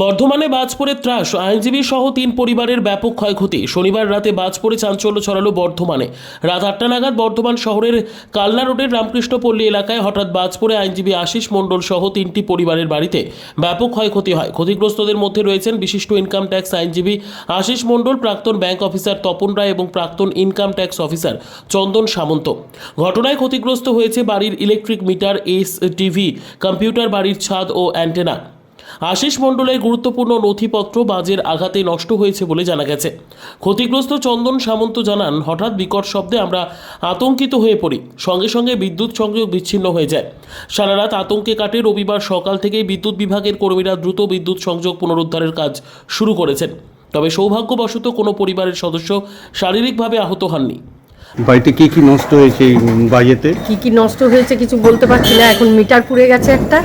বর্ধমানে বাজ পড়ে ত্রাস, আইনজীবী সহ 3 পরিবারের ব্যাপক ক্ষয়ক্ষতি। শনিবার রাতে বাজ পড়ে চাঞ্চল্য ছড়ালো বর্ধমানে। রাত 8টা নাগাদ বর্ধমান শহরের কালনা রোডের রামকৃষ্ণপল্লী এলাকায় হঠাৎ বাজ পড়ে আইনজীবী আশিস মণ্ডল সহ 3টি পরিবারের বাড়িতে ব্যাপক ক্ষয়ক্ষতি হয়। ক্ষতিগ্রস্তদের মধ্যে রয়েছেন বিশিষ্ট ইনকাম ট্যাক্স আইনজীবী আশিস মণ্ডল, প্রাক্তন ব্যাংক অফিসার তপন রায় এবং প্রাক্তন ইনকাম ট্যাক্স অফিসার চন্দন সামন্ত। ঘটনায় ক্ষতিগ্রস্ত হয়েছে বাড়ির ইলেকট্রিক মিটার, টিভি, কম্পিউটার, বাড়ির ছাদ ও অ্যান্টেনা। আশিস মণ্ডলের গুরুত্বপূর্ণ নথিপত্র বাজের আঘাতে নষ্ট হয়েছে বলে জানা গেছে। ক্ষতিগ্রস্ত চন্দন সামন্ত জানান, হঠাৎ বিকট শব্দে আমরা আতঙ্কিত হয়ে পড়ি, সঙ্গে সঙ্গে বিদ্যুৎ সংযোগ বিচ্ছিন্ন হয়ে যায়। সারা রাত আতঙ্কে কাটে। রবিবার সকাল থেকেই বিদ্যুৎ বিভাগের কর্মীরা দ্রুত বিদ্যুৎ সংযোগ পুনরুদ্ধারের কাজ শুরু করেছেন। তবে সৌভাগ্যবশত কোনো পরিবারের সদস্য শারীরিকভাবে আহত হননি। বাড়িতে কি কি নষ্ট হয়েছে এই বাজেতে? কি নষ্ট হয়েছে কিছু বলতে পারছি না। এখন মিটার পুড়ে গেছে একটা,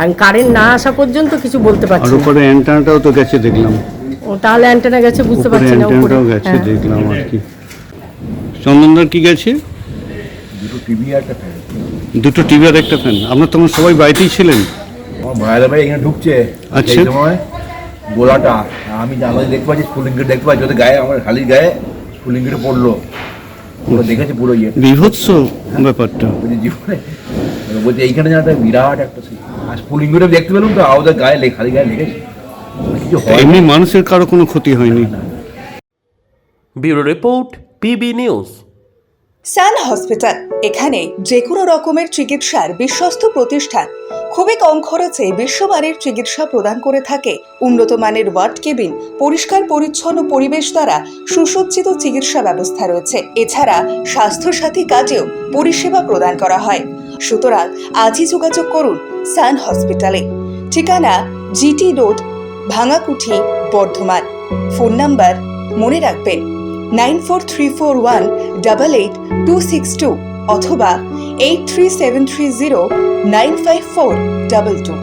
আর কারেন্ট না আসা পর্যন্ত কিছু বলতে পারছি আর না। উপরে অ্যান্টেনাটাও তো গেছে দেখলাম। ও তাহলে অ্যান্টেনা গেছে বুঝতে পারছি না। উপরে অ্যান্টেনাটাও গেছে দেখলাম আর কি। চন্দনদার কি গেছে? দুটো টিভি আর একটা ফ্যান। আপনার তখন সবাই বাড়িতেই ছিলেন? আমার ভাইরা ভাই এখানে ঢুকছে আচ্ছা। সেই সময় গোলাটা আমি জানলা দিয়ে দেখতে পাচ্ছি, স্ফুলিঙ্গ দেখতে পাচ্ছি, ওদের গায়ে, আমার খালির গায়ে স্ফুলিঙ্গটা পড়লো। পুরো দেখেছি পুরো ইয়ে বিভৎস ব্যাপারটা। বলছি জীবনে, বলছি এইখানে একটা বিরাট একটা আর স্ফুলিঙ্গটা দেখতে পেলাম তো, ওদের গায়ে খালি গায়ে লেগেছে, কিছু হয় এমনি মানুষের কারো কোনো ক্ষতি হয়নি। Bureau report, PB news. Sun hospital, এখানে যে কোনো রকমের চিকিৎসার বিশ্বস্ত প্রতিষ্ঠান। খুবই কম খরচে বিশ্বমানের চিকিৎসা প্রদান করে থাকে। উন্নত মানের ওয়ার্ড কেবিন, পরিষ্কার পরিচ্ছন্ন পরিবেশ দ্বারা সুসজ্জিত চিকিৎসা ব্যবস্থা রয়েছে। এছাড়া স্বাস্থ্যসাথী কাজেও পরিষেবা প্রদান করা হয়। সুতরাং আজই যোগাযোগ করুন সান হসপিটালে। ঠিকানা GT road, Bhangakuthi, Bardhaman. Phone number মনে রাখবেন 9434188262 অথবা 83730954222।